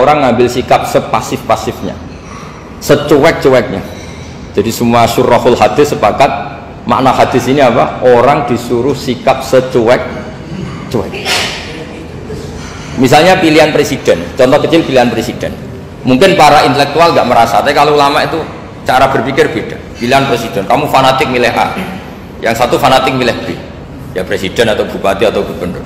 orang ngambil sikap sepasif-pasifnya, secuek-cueknya. Jadi semua syurahul hadis sepakat makna hadis ini apa? Orang disuruh sikap secuek-cuek. Misalnya pilihan presiden, contoh kecil pilihan presiden. Mungkin para intelektual nggak merasa, tapi kalau ulama itu cara berpikir beda. Pilihan presiden, kamu fanatik milih A, yang satu fanatik milih B, ya presiden atau bupati atau gubernur.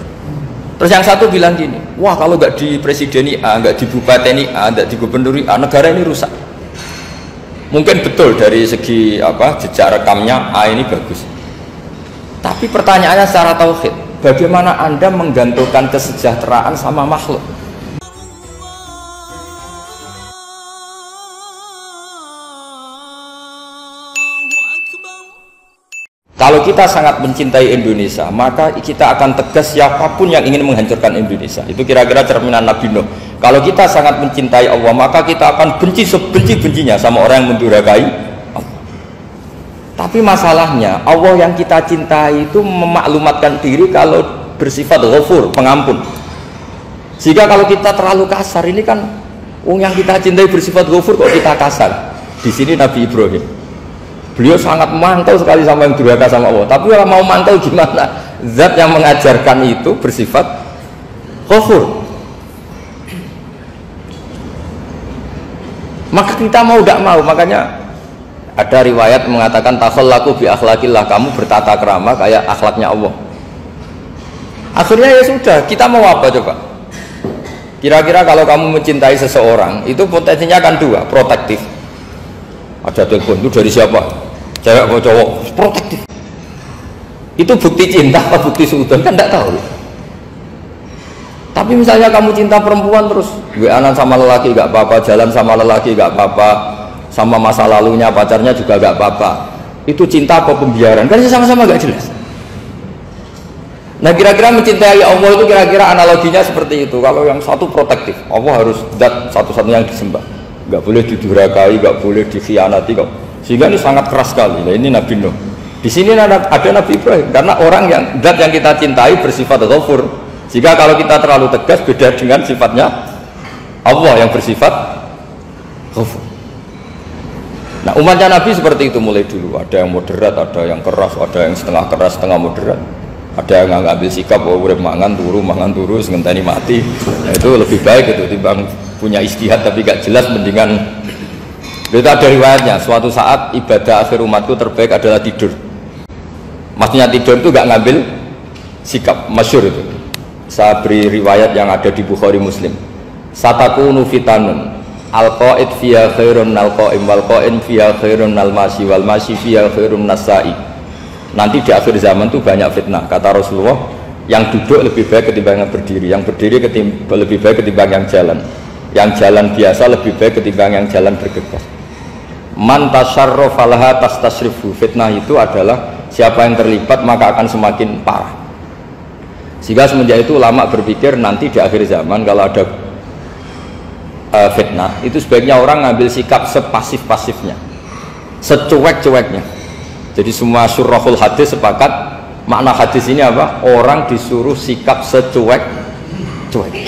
Terus yang satu bilang gini, wah kalau nggak di presideni A, nggak di bupati A, nggak di gubernur A, negara ini rusak. Mungkin betul dari segi apa jejak rekamnya A ini bagus. Tapi pertanyaannya secara tauhid, bagaimana Anda menggantungkan kesejahteraan sama makhluk? Kalau kita sangat mencintai Indonesia, maka kita akan tegas siapapun yang ingin menghancurkan Indonesia. Itu kira-kira cerminan Nabi Nuh. Kalau kita sangat mencintai Allah, maka kita akan benci sebenci-bencinya sama orang yang mendurhakai Allah. Tapi masalahnya, Allah yang kita cintai itu memaklumatkan diri kalau bersifat Ghafur, pengampun. Sehingga kalau kita terlalu kasar, ini kan yang kita cintai bersifat Ghafur kok kita kasar. Di sini Nabi Ibrahim, beliau sangat mantau sekali sama yang durhaka sama Allah. Tapi kalau mau mantau gimana? Zat yang mengajarkan itu bersifat Ghafur. Maka kita mau tidak mau, makanya ada riwayat mengatakan takhallaku bi akhlaqillah, kamu bertata krama kayak akhlaknya Allah. Akhirnya ya sudah, kita mau apa coba? Kira-kira kalau kamu mencintai seseorang, itu potensinya kan dua, protektif. Ada telepon, itu dari siapa? Cewek atau cowok? Protektif. Itu bukti cinta atau bukti suudon? Kan tidak tahu. Tapi misalnya kamu cinta perempuan terus WA-an sama lelaki gak apa-apa, jalan sama lelaki gak apa-apa, sama masa lalunya pacarnya juga gak apa-apa. Itu cinta apa pembiaran? Kan sama-sama gak jelas. Nah kira-kira mencintai Allah itu kira-kira analoginya seperti itu. Kalau yang satu protektif, Allah harus zat satu-satunya yang disembah, gak boleh didurhakai, gak boleh dikhianati, sehingga ini sangat keras sekali. Nah ini Nabi Nuh. Di sini ada Nabi Ibrahim, karena orang yang zat yang kita cintai bersifat Ghafur. Jika kalau kita terlalu tegas, beda dengan sifatnya Allah yang bersifat Ghafur. Nah umatnya Nabi seperti itu mulai dulu. Ada yang moderat, ada yang keras, ada yang setengah keras, setengah moderat. Ada yang ngambil sikap, oh urip mangan turu, sengenteni mati. Nah, itu lebih baik itu timbang punya istihad tapi gak jelas, mendingan. Itu ada riwayatnya, suatu saat ibadah akhir umatku terbaik adalah tidur. Maksudnya tidur itu gak ngambil sikap, masyhur itu. Saya beri riwayat yang ada di Bukhari Muslim. Satakunu fitanun al-qa'id fiha khairun al-qa'im wal-qa'im fiha khairun al-masi wal-masi fiha khairun nasai. Nanti di akhir zaman itu banyak fitnah, kata Rasulullah. Yang duduk lebih baik ketimbang yang berdiri, yang berdiri lebih baik ketimbang yang jalan biasa lebih baik ketimbang yang jalan bergegas. Man tasyarrafa laha tastasrifu. Fitnah itu adalah siapa yang terlibat maka akan semakin parah. Sehingga semenjak itu ulama berpikir nanti di akhir zaman kalau ada fitnah itu sebaiknya orang ngambil sikap sepasif-pasifnya, secuek-cueknya. Jadi semua syurahul hadis sepakat makna hadis ini apa? Orang disuruh sikap secuek-cuek.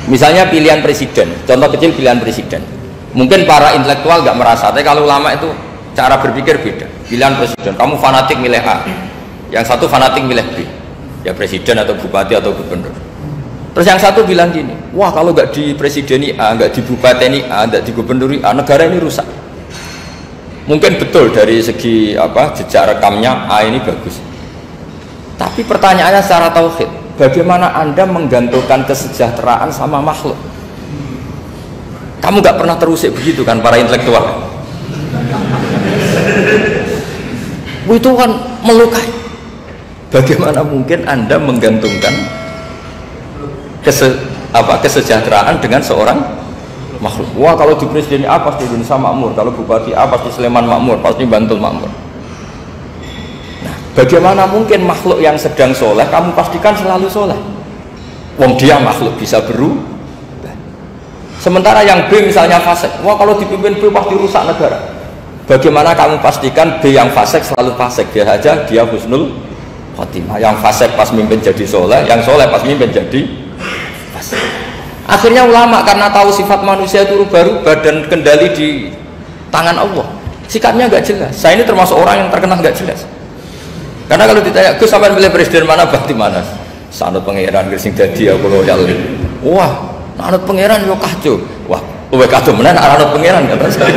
Misalnya pilihan presiden, contoh kecil pilihan presiden. Mungkin para intelektual nggak merasa, tapi kalau ulama itu cara berpikir beda. Pilihan presiden, kamu fanatik milih A, yang satu fanatik milih B, ya presiden atau bupati atau gubernur. Terus yang satu bilang gini, wah kalau nggak di presideni A, nggak di bupati A, nggak di gubernur A, negara ini rusak. Mungkin betul dari segi apa jejak rekamnya A ini bagus. Tapi pertanyaannya secara tauhid, bagaimana Anda menggantungkan kesejahteraan sama makhluk? Kamu nggak pernah terusik begitu kan para intelektual? Itu kan melukai. Bagaimana mungkin Anda menggantungkan kesejahteraan dengan seorang makhluk? Wah kalau di presiden A pasti Indonesia makmur, kalau bupati A pasti Sleman makmur, pasti Bantul makmur. Nah, bagaimana mungkin makhluk yang sedang soleh kamu pastikan selalu soleh? Wong dia makhluk bisa berubah. Sementara yang B misalnya fasik, wah kalau dipimpin B pasti rusak negara. Bagaimana kamu pastikan B yang fasik selalu fasik? Biar saja dia husnul khotimah. Yang fasik pas mimpin jadi soleh, yang soleh pas mimpin jadi fasik. Akhirnya ulama karena tahu sifat manusia itu rubah-rubah dan kendali di tangan Allah, sikapnya nggak jelas. Saya ini termasuk orang yang terkenal nggak jelas. Karena kalau ditanya, Gus sampean pilih presiden mana, bakti mana? Sanut pangeran sing dadi aku loyal. Wah, anut pangeran yo kacau. Wah, kowe kacau menan anut pangeran kata saya.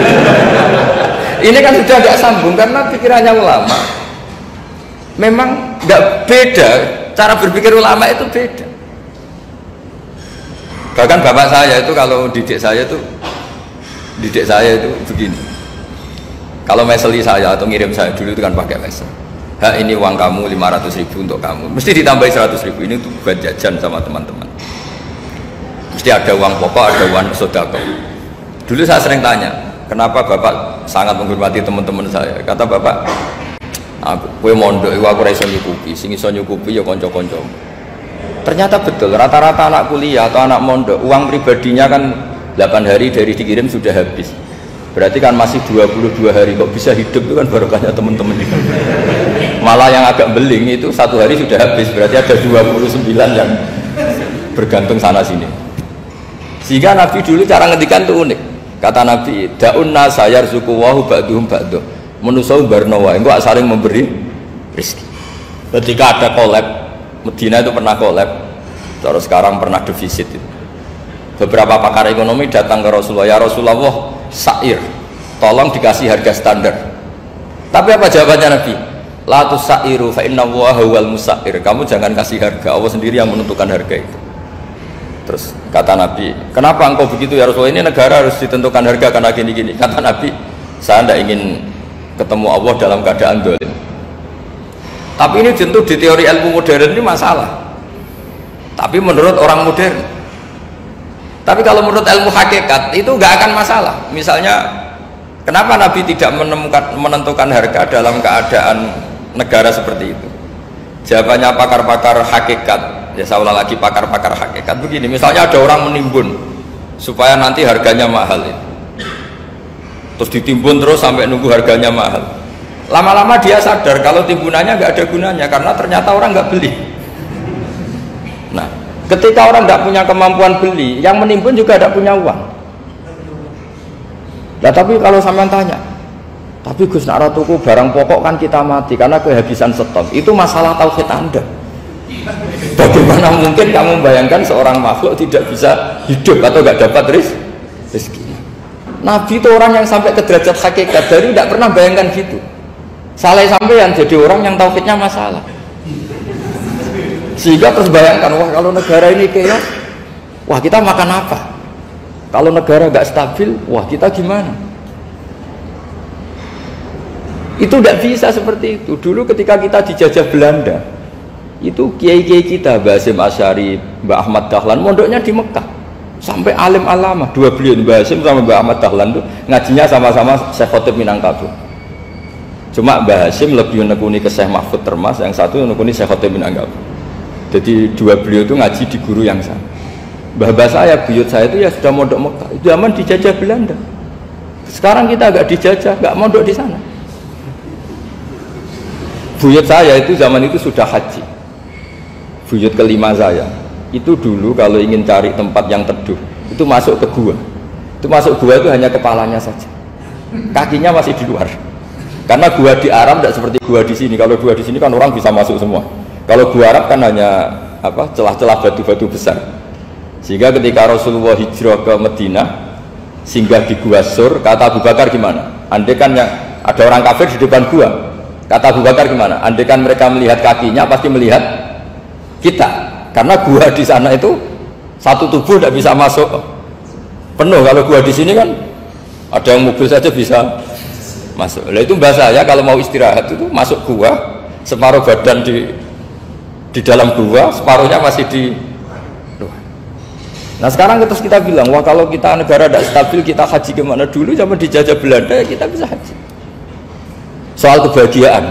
Ini kan sudah nggak sambung karena pikirannya ulama. Memang nggak beda, cara berpikir ulama itu beda. Bahkan bapak saya itu kalau didik saya itu begini. Kalau meseli saya atau ngirim saya dulu itu kan pakai mesel. Ha, ini uang kamu 500.000 untuk kamu. Mesti ditambahi 100.000 ini untuk buat jajan sama teman-teman. Mesti ada uang pokok, ada uang sodako. Dulu saya sering tanya, kenapa bapak sangat menghormati teman-teman saya? Kata bapak, aku mondok, aku ora iso nyukupi, sing iso nyukupi ya kanca-kanca. Ternyata betul, rata-rata anak kuliah atau anak mondok, uang pribadinya kan 8 hari dari dikirim sudah habis. Berarti kan masih 22 hari, kok bisa hidup itu kan barokahnya teman-teman. Malah yang agak beling itu 1 hari sudah habis, berarti ada 29 yang bergantung sana sini. Sehingga Nabi dulu cara ngedikan itu unik. Kata Nabi, daun nasayar suku wahu ba'duhum ba'duh. Menusau barnawa, engkau saling memberi rezeki. Ketika ada kolab, Medina itu pernah kolab, terus sekarang pernah defisit itu. Beberapa pakar ekonomi datang ke Rasulullah, ya Rasulullah, sa'ir, tolong dikasih harga standar. Tapi apa jawabannya Nabi? La tusairu fa inna Allaha huwal musair. Kamu jangan kasih harga, Allah sendiri yang menentukan harga itu. Terus kata Nabi, kenapa engkau begitu ya Rasulullah? Ini negara harus ditentukan harga karena gini-gini. Kata Nabi, saya tidak ingin ketemu Allah dalam keadaan dolim. Tapi ini tentu di teori ilmu modern ini masalah. Tapi menurut orang modern. Tapi kalau menurut ilmu hakikat itu nggak akan masalah. Misalnya, kenapa Nabi tidak menentukan harga dalam keadaan negara seperti itu? Jawabannya pakar-pakar hakikat. Ya saya ulang lagi, pakar-pakar hakikat begini. Misalnya ada orang menimbun supaya nanti harganya mahal. Terus ditimbun terus sampai nunggu harganya mahal. Lama-lama dia sadar kalau timbunannya nggak ada gunanya karena ternyata orang nggak beli. Nah, ketika orang nggak punya kemampuan beli, yang menimbun juga tidak punya uang. Nah, tapi kalau sampean tanya, tapi Gus nak tuku barang pokok kan kita mati karena kehabisan stok. Itu masalah tauhid Anda. Bagaimana mungkin kamu membayangkan seorang makhluk tidak bisa hidup atau nggak dapat rezeki? Nabi itu orang yang sampai ke derajat hakikat, dari tidak pernah bayangkan gitu. Salah sampean jadi orang yang tauhidnya masalah. Sehingga terus bayangkan, wah kalau negara ini chaos, wah kita makan apa? Kalau negara nggak stabil, wah kita gimana? Itu tidak bisa seperti itu. Dulu ketika kita dijajah Belanda, itu kiai-kiai kita, Mbah Hasyim Asy'ari, Mbah Ahmad Dahlan, mondoknya di Mekah. Sampai alim alamah, dua beliau, Mbah Hasyim sama Mbah Ahmad Dahlan itu ngajinya sama-sama Syekh Khotib Minangkabau. Cuma Mbah Hasyim lebih menekuni ke Syekh Mahfud Termas, yang satu menekuni Syekh Khotib Minangkabau. Jadi dua beliau itu ngaji di guru yang sama. Mbah saya, buyut saya itu ya sudah mondok Mekah. Itu zaman dijajah Belanda. Sekarang kita agak dijajah, nggak mondok di sana. Buyut saya itu zaman itu sudah haji. Buyut kelima saya itu dulu kalau ingin cari tempat yang teduh itu masuk ke gua. Itu masuk gua itu hanya kepalanya saja, kakinya masih di luar. Karena gua di Arab tidak seperti gua di sini. Kalau gua di sini kan orang bisa masuk semua. Kalau gua Arab kan hanya celah-celah batu-batu besar. Sehingga ketika Rasulullah hijrah ke Madinah, singgah di gua Sur, kata Abu Bakar gimana? Andai kan ada orang kafir di depan gua, kata Abu Bakar gimana? Andai kan mereka melihat kakinya pasti melihat kita, karena gua di sana itu satu tubuh tidak bisa masuk penuh. Kalau gua di sini kan ada yang mobil saja bisa masuk. Nah itu bahasa ya, kalau mau istirahat itu masuk gua, separuh badan di dalam gua, separuhnya masih di luar. Nah sekarang terus kita bilang, wah kalau kita negara tidak stabil kita haji kemana? Dulu zaman dijajah Belanda ya kita bisa haji. Soal kebahagiaan,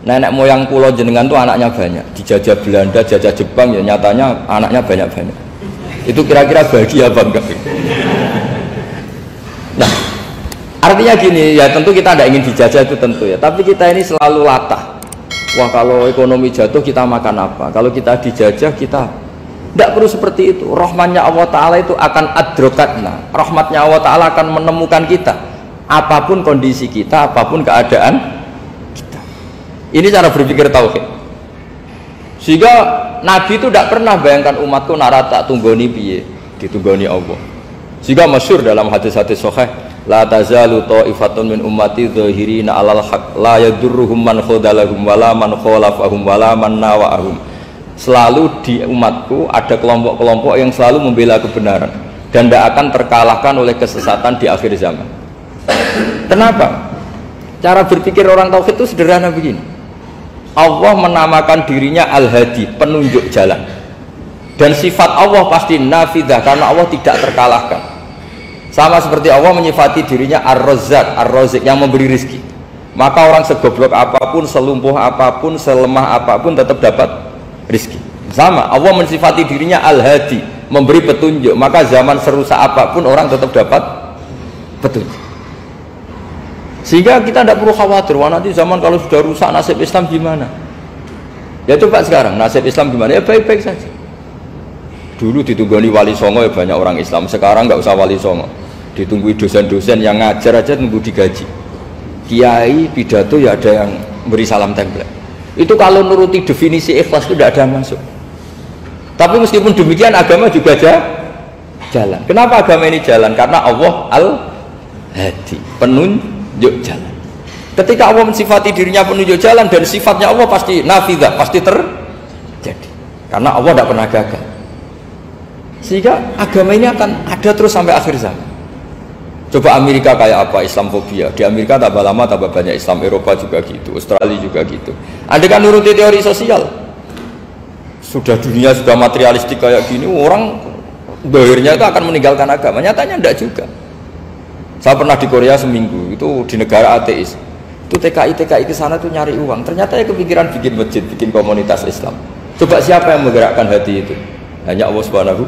nenek moyang pulau jenengan tuh anaknya banyak, dijajah Belanda, jajah Jepang ya nyatanya anaknya banyak-banyak. Itu kira-kira bahagia apa enggak? Nah artinya gini ya, tentu kita tidak ingin dijajah itu tentu ya, tapi kita ini selalu latah. Wah kalau ekonomi jatuh kita makan apa? Kalau kita dijajah kita Tidak perlu seperti itu. Rahmatnya Allah Ta'ala itu akan adrokatna. Rahmatnya Allah Ta'ala akan menemukan kita. Apapun kondisi kita, apapun keadaan kita. Ini cara berpikir tauhid. Sehingga Nabi itu tidak pernah bayangkan umatku narata tunggoni piye, ditunggoni Allah. Sehingga masyhur dalam hadis-hadis sahih, la tazalu ta'ifatun min ummati dzahirina 'alal haq la yadurruhum man khadalahum wala man khalafahum wala man nawa'ahum. Selalu di umatku ada kelompok-kelompok yang selalu membela kebenaran dan tidak akan terkalahkan oleh kesesatan di akhir zaman. Kenapa? Cara berpikir orang tauhid itu sederhana begini. Allah menamakan dirinya Al-Hadi, penunjuk jalan. Dan sifat Allah pasti nafidah karena Allah tidak terkalahkan. Sama seperti Allah menyifati dirinya Ar-Razzaq, Ar-Razik yang memberi rizki. Maka orang segoblok apapun, selumpuh apapun, selemah apapun tetap dapat rizki. Sama, Allah mensifati dirinya Al-Hadi, memberi petunjuk. Maka zaman serusak apapun orang tetap dapat petunjuk. Sehingga kita tidak perlu khawatir, wah nanti zaman kalau sudah rusak nasib Islam gimana? Ya coba sekarang nasib Islam gimana? Ya baik-baik saja. Dulu ditunggoni wali songo ya banyak orang Islam. Sekarang nggak usah wali songo, ditunggui dosen-dosen yang ngajar aja tunggu digaji. Kiai pidato ya ada yang beri salam template. Itu kalau nuruti definisi ikhlas itu tidak ada yang masuk. Tapi meskipun demikian agama juga jalan. Kenapa agama ini jalan? Karena Allah Al-Hadi, penunjuk jalan. Ketika Allah mensifati dirinya penunjuk jalan dan sifatnya Allah pasti nafidah, pasti terjadi. Karena Allah tidak pernah gagal. Sehingga agama ini akan ada terus sampai akhir zaman. Coba Amerika kayak apa Islamofobia? Di Amerika tambah lama tambah banyak Islam, Eropa juga gitu, Australia juga gitu. Anda kan nuruti teori sosial. Sudah dunia sudah materialistik kayak gini, orang dohirnya itu akan meninggalkan agama. Nyatanya enggak juga. Saya pernah di Korea seminggu, itu di negara ateis. Itu TKI ke sana tuh nyari uang. Ternyata ya kepikiran bikin masjid, bikin komunitas Islam. Coba siapa yang menggerakkan hati itu? Hanya Allah Subhanahu